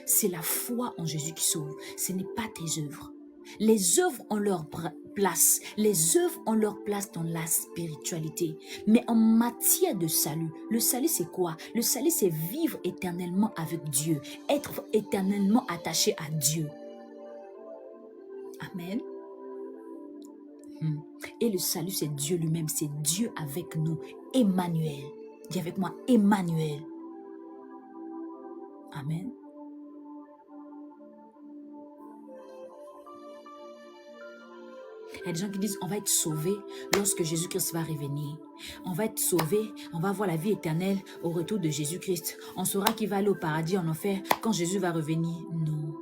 C'est la foi en Jésus qui sauve. Ce n'est pas tes œuvres. Les œuvres ont leur place. Les œuvres ont leur place dans la spiritualité. Mais en matière de salut, le salut c'est quoi? Le salut c'est vivre éternellement avec Dieu. Être éternellement attaché à Dieu. Amen. Et le salut c'est Dieu lui-même. C'est Dieu avec nous. Emmanuel. Dis avec moi, Emmanuel. Amen. Il y a des gens qui disent on va être sauvé lorsque Jésus-Christ va revenir. On va être sauvé, on va avoir la vie éternelle au retour de Jésus-Christ. On saura qu'il va aller au paradis, en enfer, quand Jésus va revenir. Non.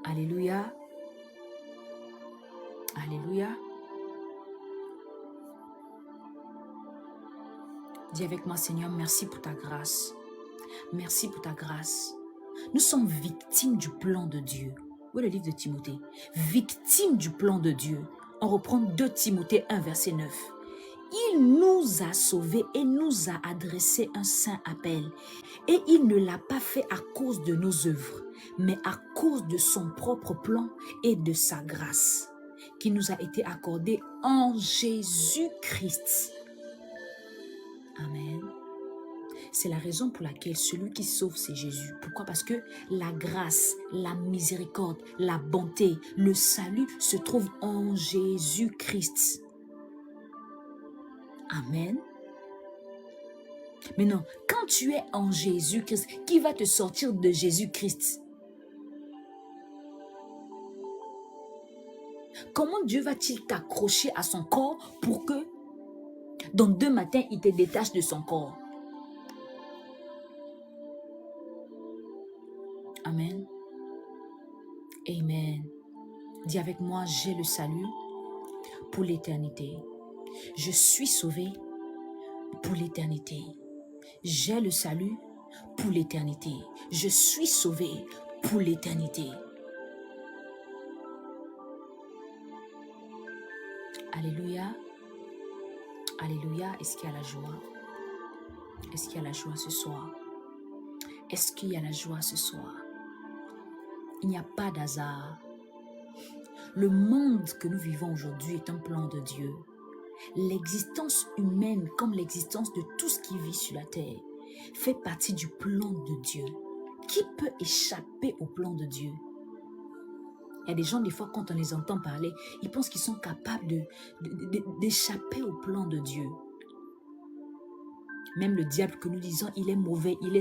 Alléluia. Alléluia. Dis avec moi, Seigneur, merci pour ta grâce. Merci pour ta grâce. Nous sommes victimes du plan de Dieu. Où est le livre de Timothée? Victimes du plan de Dieu. On reprend 2 Timothée 1, verset 9. Il nous a sauvés et nous a adressé un saint appel. Et il ne l'a pas fait à cause de nos œuvres, mais à cause de son propre plan et de sa grâce, qui nous a été accordée en Jésus-Christ. Amen. C'est la raison pour laquelle celui qui sauve, c'est Jésus. Pourquoi? Parce que la grâce, la miséricorde, la bonté, le salut se trouve en Jésus-Christ. Amen. Maintenant, quand tu es en Jésus-Christ, qui va te sortir de Jésus-Christ? Comment Dieu va-t-il t'accrocher à son corps pour que dans 2 matins, il te détache de son corps? Amen. Amen. Dis avec moi, j'ai le salut pour l'éternité. Je suis sauvé pour l'éternité. J'ai le salut pour l'éternité. Je suis sauvé pour l'éternité. Alléluia. Alléluia. Est-ce qu'il y a la joie? Est-ce qu'il y a la joie ce soir? Est-ce qu'il y a la joie ce soir? Il n'y a pas d'hasard. Le monde que nous vivons aujourd'hui est un plan de Dieu. L'existence humaine, comme l'existence de tout ce qui vit sur la terre, fait partie du plan de Dieu. Qui peut échapper au plan de Dieu? Il y a des gens, des fois, quand on les entend parler, ils pensent qu'ils sont capables d'échapper au plan de Dieu. Même le diable que nous disons, il est mauvais, il est